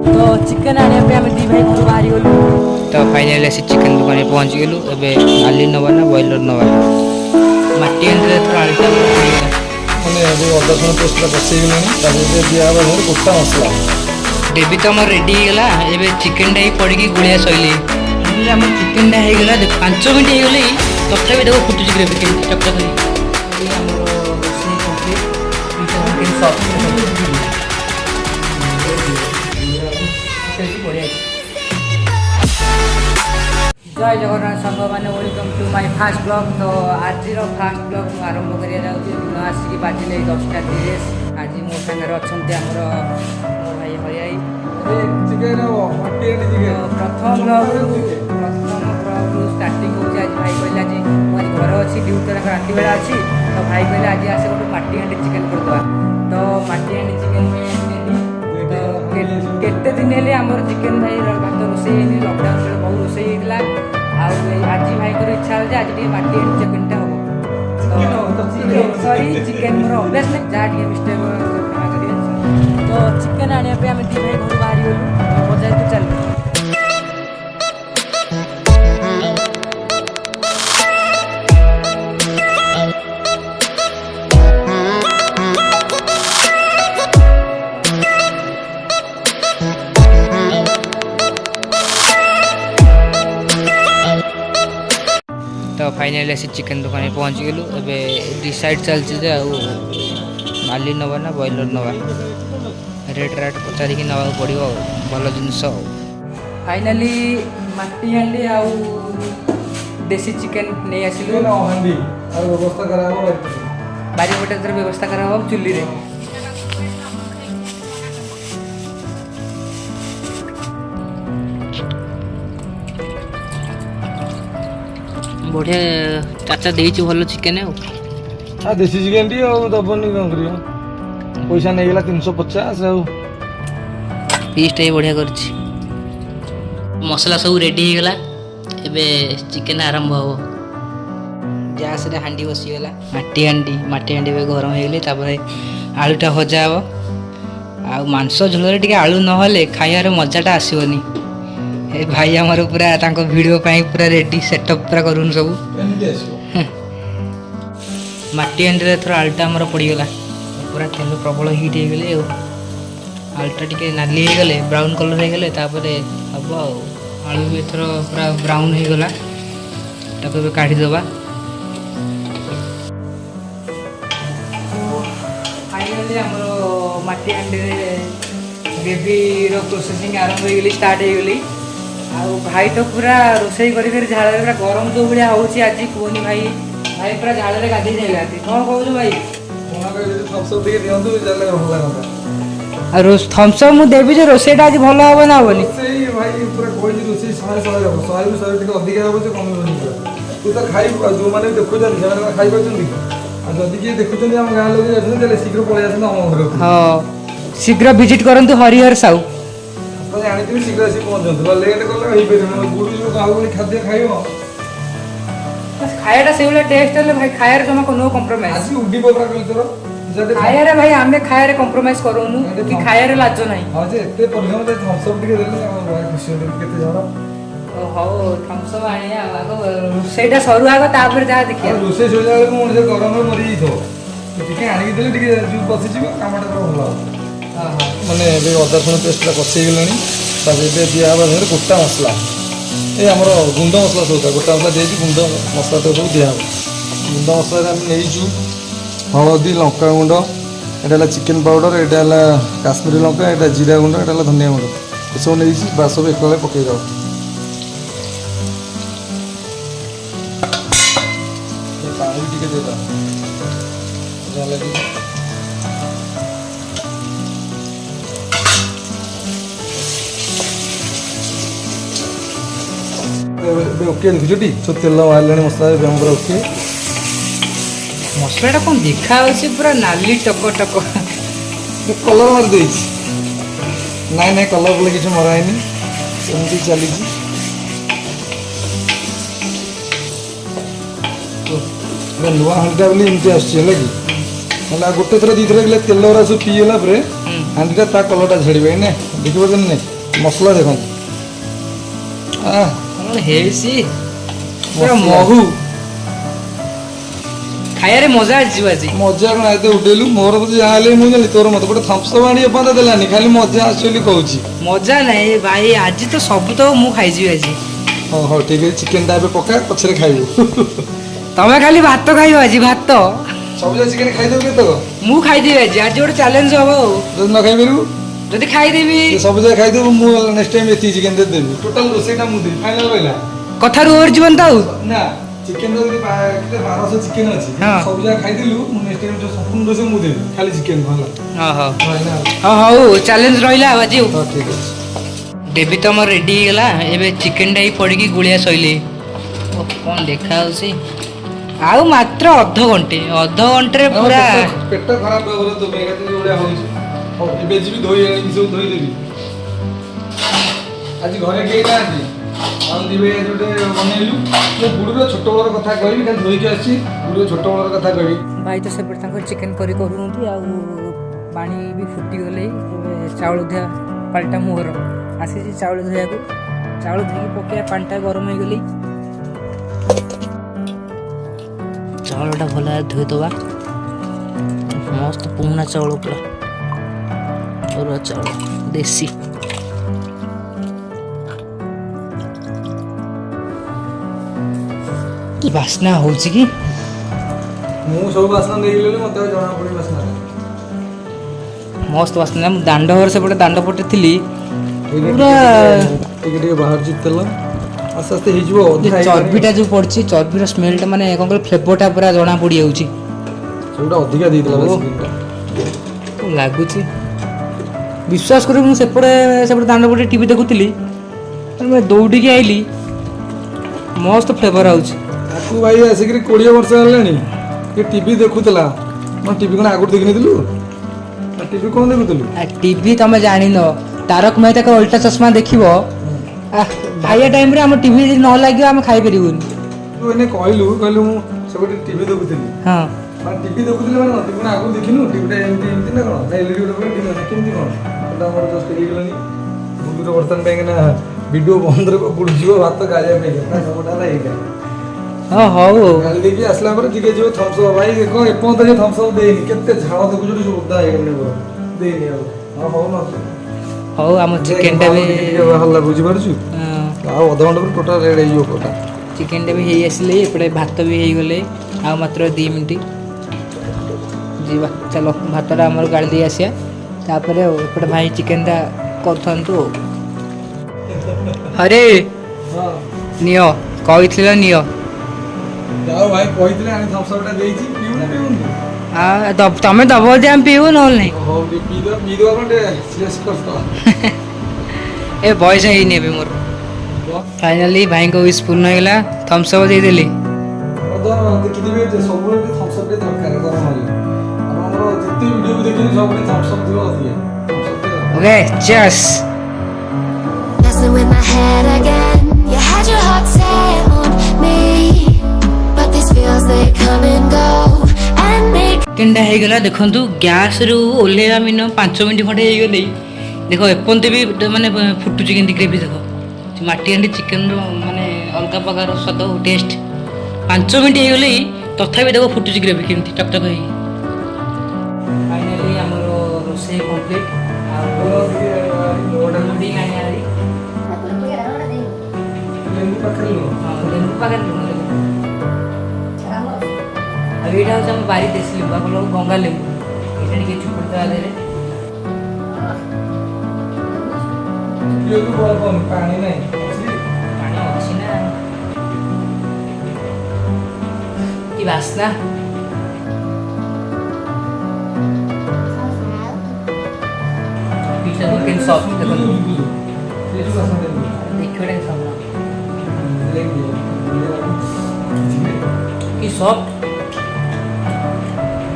तो चिकेन आने पे आम दी भाई घर बाहरी गलु तो फाइनाली आसी चिकेन दुकान में पहुँच गलु ए नाली नवा ना बॉयलर नवा माटी अंदर थोड़ा आलटा मैंने अभी अदा रसुण पेस्ट बसईगलानी दिया गोटा मसला ग्रेवी तो आम रेडी होगा ए चिकेन ही पड़ी गुड़िया शैली आम चिकेन होगा 5 मिनट होगले तथा देखो फुटुच ग्रेवी चकचक जय जगन्नाथ संघ मैंने welcome to my fast blog. तो आज फास्ट ब्लॉग आरंभ करा दिन आसिक बाजिले 10:30 आज मो सागर अच्छा आमर मो भाई हरियाई प्रथम ब्लॉग स्टार्टिंग हो आज भाई कहले आज मोर घर अच्छी ड्यूटी राति बेला अच्छी तो भाई कहले आज आसे गोटे माटी हांडी चिकेन करदे तो माटी हांडी चिकेन तो केते दिन हेले आमर चिकेन भाई भात रोषे लकडाउन बेले बहुत रोषे होता आज भाई को इच्छा हो आज माटी हांडी चिकेन सॉरी चिकेन मोर अभ्यास नहीं जहाँ मिस्टेक तो चिकेन आने पे आम दी भाई घर बाहरी गलु बजार को चल तो फाइनाली आसी चिकेन दुकान में पहुँच गलु ए डिसाइड चलती नाली नवा ना बॉयलर नवा रेट राट पचार नवा पड़ो भल जिनस फाइनाली माटी हांडी आउ देसी चिकेन नहीं आसिलु बारी गोटे थर व्यवस्था करा चुली रे बढ़िया चाचा देची भल चिकेन आ देसी चिकेन टी दबनी कौन कर पैसा नहीं गला 350 पीसटा ही बढ़िया कर मसला सब रेडी हो गला एबे चिकेन आरंभ हो गैस रे हांडी बसीगला माटी हांडी गरम हो गले तापर आलूटा भजा हे आ मांस झोल टे आलू नहले खाइबार मजाटा आसबनी ए भाई आमर पूरा तांको वीडियो पाई पूरा रेडी सेटअप पूरा करूँ सब माटी हांडी थोड़ा आलूटा आमर पड़गला पूरा तेल प्रबल हिट हो गले आलूटा टिके नाली हो गले ब्राउन कलर हो गले तापर हम आलू भी एथर पूरा ब्राउन हो गला ताको काढ़ीदबा फाइनाली आमर माटी हांडी ग्रेवी प्रोसेसिंग आरंभ हो गली स्टार्ट हो गली आ भाई तो पूरा रोषे कर झाड़ पूरा गरम जो भाया हो आज कहनी भाई भाई पूरा झाड़ गाधे जाइला कौन कहूँ भाई थम्सअप मुझे देवी जो रोषेटा आज भल हम ना हेनी तू तो खाई जो मैंने देखुं खाई जदि किए देखुं आम गाँव लोग शीघ्र पलि हाँ शीघ्र विजिट करूँ हरिहर साहू जानी शीघ्र आसी पहुँचते लेट कले गुड़ गाँव खाद्य खाइब खायाटा से टेस्ट है भाई खाया जमा नो कम्प्रोमाइज आज उड्डी पकड़ा कल खाया भाई आम खाया कम्प्रोमाइज करूनु कि खाया लाज ना हाँ जे एते परिश्रम ते थम्सअप टिके देले खुशी केते जण हो थम्सअप आनिया आगो सेटा सरू आगो तापर जा देखिया रोसे सोजा को मन से गरम में मरी जइथो टिके आनी देले टिके जू बसी जीव कामटा भल हां हां माने ए अदा रसुण पेस्ट बसई गलानी ताजे दिया बारे गोटा मसला ये आमर गुंड मसला सब गोटा मसला दे गुंड मसला तो सब दिया गुंड मसला नहीं हलदी लंका गुंड एटा चिकेन पाउडर एटा काश्मीरी लंका एटा जीरा गुंड एटा धनिया गुंड ये सब नहीं बास सब एक पकई दो पानी टिके दे ओके देखुटी सब तेल बाहर मसला पूरा ओके मसलाटा कौन देखा पूरा नाली टक टक कलर मार दे नाई नाई कलर बोले किसी मराइनी एमती चली नुआ हांडीटा बोली एमती आसला कि गोटे थर दी थर तेल सब पीगला हाँडीटा ता कलरटा छाड़े ना देखिए ना ମସଲା ଦେଖନ୍ତୁ କ'ଣ ହେଇଛି ପୁରା ମସଲା। ମହୁ ଖାଇବାରେ ମଜା ଆସିଯିବ ଆଜି। ମଜା କ'ଣ ଏତେ ଉଠେଇଲୁ ମୋର ତ ଯାହା ହେଲେ ମୁଁ ଜାଣିଲି ତୋର ମତେ ଗୋଟେ ଥମ୍ସଅପ୍ ଆଣି ଏପର୍ଯ୍ୟନ୍ତ ଦେଲାନି ଖାଲି ମଜା ଆସୁଛି ବୋଲି କହୁଛି। ମଜା ନାହିଁ ଭାଇ ଆଜି ତ ସବୁ ତ ମୁଁ ଖାଇଯିବି ଆଜି। ହଉ ହଉ ଠିକ୍ ଅଛି ଚିକେନଟା ଏବେ ପକା ପଛରେ ଖାଇବୁ। ତମେ ଖାଲି ଭାତ ଖାଇବ ଆଜି ଭାତ। ସବୁଯାକ ଚିକେନ ଖାଇଦେବୁ କେତେକ? ମୁଁ ଖାଇଦେବି ଆଜି ଆଜି ଗୋଟେ ଚ୍ୟାଲେଞ୍ଜ ହବ ଆଉ। ଯଦି ନ ଖାଇପାରିବୁ ଯଦି ଖାଇଦେବି ସବୁଯାକ ଖାଇଦେବୁ ମୁଁ ନେକ୍ସଟ ଟାଇମ୍ ଏତିକି ଚିକେନ ଦେବି ଟୋଟାଲ ରୋଷେଇଟା ମୁଁ ଦେବି ଫାଇନାଲ ରହିଲା। କଥାରୁ ଓହରି ଯିବନି ତ ଆଉ। ନା ଚିକେନ ଯଦି 1200 ଚିକେନ ଅଛି ହଁ। ସବୁଯାକ ଖାଇଦେଲୁ ମୁଁ ନେକ୍ସଟ ଟାଇମ୍ ଯୋଉ ସମ୍ପୂର୍ଣ୍ଣ ରୋଷେଇ ମୁଁ ଦେବି ଖାଲି ଚିକେନ ଭଲ। ହଉ ଚ୍ୟାଲେଞ୍ଜ ରହିଲା ଆଉ ଆଜି। ହଁ ଠିକ୍ ଅଛି। ଡେବି ତ ଆମର ରେଡି ହେଇଗଲା ଏବେ ଚିକେନଟା ହିଁ ପଡ଼ିକି ଗୁଳିଆ ସଇଲେ। କ'ଣ ଦେଖାଯାଉଛି ଆଉ ମାତ୍ର ଅଧଘଣ୍ଟାରେ ପୁରା ପେଟ ଖରାପ ହେବ ତୋ ପାଇଁ କେତେ ଯୋଉଭଳିଆ ହଉଛି। ହଉ ଏବେ ଯିବି ଧୋଇ ଆଣିକି ସବୁ ଧୋଇଦେବି। ଆଜି ଘରେ କେହି ନାହାନ୍ତି ଆଉ ଦିବେ ଗୋଟେ ବନେଇଲୁ ମୁଁ ବୁଢ଼ୀର ଛୋଟବେଳର କଥା କହିବି ଖାଲି ଧୋଇକି ଆସିଛି ବୁଢ଼ୀର ଛୋଟବେଳର କଥା କହିବି। ଭାଇ ତ ସେପଟେ ତାଙ୍କର ଚିକେନ କରି କରୁଛନ୍ତି ଆଉ ପାଣି ବି ଫୁଟିଗଲେ ଏବେ ଚାଉଳ ଧୁଆ ପାଳିଟା ମୋର ଆସିଛି ଚାଉଳ ଧୋଇବାକୁ। ଚାଉଳ ଧୋଇକି ପକେଇବା ପାଣିଟା ଗରମ ହେଇଗଲି ଚାଉଳଟା ଭଲ ଭାବରେ ଧୋଇଦେବା। ମସ୍ତ ପୁରୁଣା ଚାଉଳ ପୁରା ଅରୁଆ ଚାଉଳ ଦେଶୀ। କି ବାସ୍ନା ହଉଛି କି ମୁଁ ସବୁ ବାସ୍ନା ନେଇଗଲି ମୋତେ ଆଉ ଜଣା ପଡ଼ିବ ବାସ୍ନା। ମସ୍ତ ବାସ୍ନା। ମୁଁ ଦାଣ୍ଡ ଘର ସେପଟେ ଦାଣ୍ଡ ପଟେ ଥିଲି ପୁରା ଟିକେ ଟିକେ ବାହାରୁଛି ତେଲ ଆସ୍ତେ ଆସ୍ତେ ହେଇଯିବ। ଚର୍ବିଟା ଯୋଉ ପଡିଛି ଚର୍ବିର ସ୍ମେଲଟା ମାନେ କ'ଣ କହିଲ ଫ୍ଲେଭରଟା ପୁରା ଜଣା ପଡ଼ିଯାଉଛି। ସବୁଟା ଅଧିକା ଦେଇଥିଲା ଲାଗୁଛି ବିଶ୍ୱାସ କରିବି ମୁଁ ସେପଟେ ଦାଣ୍ଡ ପଟେ ଟିଭି ଦେଖୁଥିଲି ମୁଁ ଦୌଡ଼ିକି ଆଇଲି ମସ୍ତ ଫ୍ଲେଭର ଆଉଛି। ତାକୁ ଭାଇ ଆସିକିରି 20 ବର୍ଷ ହେଲାଣି ଏ ଟିଭି ଦେଖୁଥିଲା। ମୁଁ ଟିଭି କ'ଣ ଆଗରୁ ଦେଖିନଥିଲୁ? ଟିଭି କ'ଣ ଦେଖୁଥିଲୁ? ଟିଭି ତମେ ଜାଣିନ ତାରକ ମେହତା କା ଓଲଟା ଚଷମା ଦେଖିବ ଖାଇବା ଟାଇମରେ ଆମ ଟିଭି ଯଦି ନ ଲାଗିବ ଆମେ ଖାଇପାରିବୁନି। ତୁ ଏନେ କହିଲୁ ମୁଁ ସେପଟେ ଟିଭି ଦେଖୁଥିଲି। ହଁ ମାନେ ଟିଭି ଦେଖୁଥିଲି ମାନେ ଟିଭି କ'ଣ ଆଗରୁ ଦେଖିନୁ? ଟିଭିଟା ଏମିତି ଏମିତି ନା କ'ଣ ନା ଏଲଇଡି ଗୋଟେ ଟିଭି ନା କେମିତି କ'ଣ? ସେଟା ଆମର ଜଷ୍ଟ ହେଇଗଲାଣି ବୁଲୁର ବର୍ତ୍ତମାନ ପାଇଁକିନା ଭିଡ଼ିଓ ବନ୍ଦରେ ବୁଡ଼ିଯିବ ଭାତ ଗାଳିଆ ପାଇଁକା ନା ସବୁଟା ହେଲା ଏଇଟା। ହଁ ହଉ ଗାଳି ଦେଇକି ଆସିଲା ପରେ ଟିକେ ଯିବ ଥମ୍ସଅପ୍ ଭାଇ କ'ଣ ଏପର୍ଯ୍ୟନ୍ତ ଯେ ଥମ୍ସଅପ୍ ଦେଇନି କେତେ ଝାଳ ଦେଖୁଛୁ ସବୁ ଓଦା ହେଇଗଲାଣି ମୋର ଦେଇନି ଆଉ। ହଁ ହଉ ନ ହଉ ଆମ ଚିକେନଟା ବି ଭଲ ବୁଝିପାରୁଛୁ ଆଉ ଅଧଘଣ୍ଟା ପରେ ଟୋଟାଲ ରେଡ୍ ହେଇଯିବ କୋଟା। ଚିକେନଟା ବି ହେଇ ଆସିଲେ ଏପଟେ ଭାତ ବି ହେଇଗଲେ ଆଉ ମାତ୍ର 2 ମିନିଟ୍ ଯିବା ଚାଲ ଭାତଟା ଆମର ଗାଳି ଦେଇ ଆସିବା ତାପରେ ଆଉ ଏପଟେ ଭାଇ ଚିକେନଟା କରୁଥାନ୍ତୁ ଆଉ। ଆରେ ନିଅ କହିଥିଲ ନିଅ ଯାଉ ଭାଇ କହିଥିଲେ ଆଣି ଥମ୍ସଅପ୍ଟା ଦେଇଛି ପିଉ ନା ପିଉନି? ତମେ ଦବ ଯଦି ଆମେ ପିଇବୁ ନହେଲେ ନାହିଁ। ହଉ ପିଇଦେବା କ'ଣ ଟିକେ ସିରିୟସ୍ କରିଦେବା। ଏ ବୟସ ହେଇନି ଏବେ ମୋର। ଫାଇନାଲି ଭାଇଙ୍କ ୱିଶ୍ ପୂର୍ଣ୍ଣ ହେଇଗଲା ଥମ୍ସଅପ୍ ଦେଇଦେଲି। ଦେଖିଥିବେ ଯେ ସବୁବେଳେ ଟିକେ ଥମ୍ସଅପ୍ ଟିକେ ଦରକାର ଗରମ ହେଲେ ଆପଣଙ୍କର ଯେତେ ଭିଡ଼ିଓ ବି ଦେଖିଲି ସବୁବେଳେ ଥମ୍ସଅପ୍ ଥିବ ଅଧିକା। Okay cheers. Messing with my head again. You had your heart set on me, but these feels they come and go and make. ଚିକେନଟା ହେଇଗଲା ଦେଖନ୍ତୁ ଗ୍ୟାସରୁ ଓହ୍ଲେଇବା ମିନିମମ 5 ମିନିଟ୍ ଖଣ୍ଡେ ହେଇଗଲେ ଦେଖ ଏପର୍ଯ୍ୟନ୍ତ ବି ମାନେ ଫୁଟୁଛି କେମିତି ଗ୍ରେଭି ଦେଖ ମାଟି ହାଣ୍ଡି ଚିକେନର ମାନେ ଅଲଗା ପ୍ରକାର ସ୍ୱାଦ ଟେଷ୍ଟ 5 ମିନିଟ୍ ହେଇଗଲେ ତଥାପି ଦେଖ ଫୁଟୁଛି ଗ୍ରେଭି କେମିତି ଟକଟକ ହେଇକି। ଫାଇନାଲି ଆମର ରୋଷେଇ କମ୍ପ୍ଲିଟ୍ ଆଉ ଲେମ୍ବୁ ପାଖରେ ଲୁଣ ଆଉ ଏଇଟା ହେଉଛି ଆମ ବାରି ଦେଶୀ ଲେମ୍ବୁ ଆପଣ ଗଙ୍ଗା ଲେମ୍ବୁ ଏଇଟା ଟିକେ ଚୁପୁଡ଼ି ଦେବା ଦେହରେ ପାଣି ନାହିଁ ପାଣି ଅଛି ନା କି ବାସ୍ନା। ପିଠା ଚିକେନ ସଫ୍ଟ ଦେଖନ୍ତୁ ଦେଖିବାଟା ସଫ୍ଟ କି ସଫ୍ଟ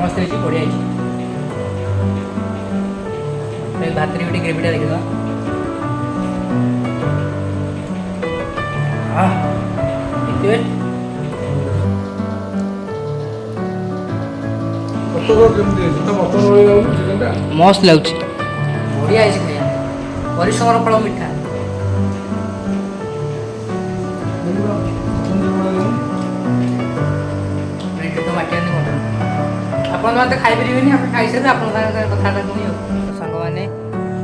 ମସ୍ତ ହେଇଛି ବଢ଼ିଆ ହେଇଛି। ଭାତରେ ଗୋଟେ ଗ୍ରେଭିଟା ଦେଖିଦେବା ମସ୍ତ ଲାଗୁଛି ବଢ଼ିଆ ହେଇଛି ଖାଇବା ପରିଶ୍ରମର ଫଳ ମିଠା। ଆପଣ ତ ଖାଇପାରିବେନି ଆପଣ ଖାଇସାରିବେ ଆପଣଙ୍କ ସାଙ୍ଗେ କଥାଟା ପୁଣି ଆଉ ସାଙ୍ଗମାନେ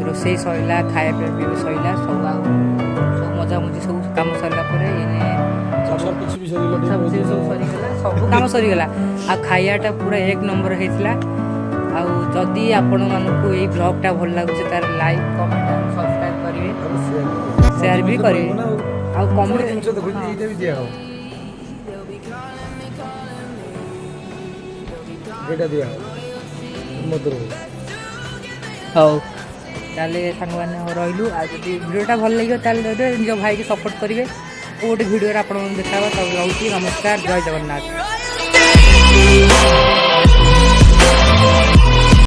ରୋଷେଇ ସରିଲା ଖାଇବା ପିଇବା ସରିଲା ସବୁ ଆଉ ସବୁ ମଜାମଜି ସବୁ କାମ ସରିଲା ପରେ ଏନେ ସବୁ ସରିଗଲା ସବୁ କାମ ସରିଗଲା ଆଉ ଖାଇବାଟା ପୁରା 1 ନମ୍ବର ହେଇଥିଲା। ଆଉ ଯଦି ଆପଣମାନଙ୍କୁ ଏଇ ବ୍ଲଗ୍ଟା ଭଲ ଲାଗୁଛି ତାର ଲାଇକ୍ କମେଣ୍ଟ ଆଉ ସବସ୍କ୍ରାଇବ୍ କରିବେ ସେୟାର ବି କରିବେ ଆଉ କମେଣ୍ଟ ହଉ ତାହେଲେ ସାଙ୍ଗମାନେ ରହିଲୁ। ଆଉ ଯଦି ଭିଡ଼ିଓଟା ଭଲ ଲାଗିବ ତାହେଲେ ନିଜ ଭାଇକି ସପୋର୍ଟ କରିବେ। ଗୋଟେ ଭିଡ଼ିଓରେ ଆପଣଙ୍କୁ ଦେଖା ହେବା। ସବୁ ରହୁଛି। ନମସ୍କାର, ଜୟ ଜଗନ୍ନାଥ।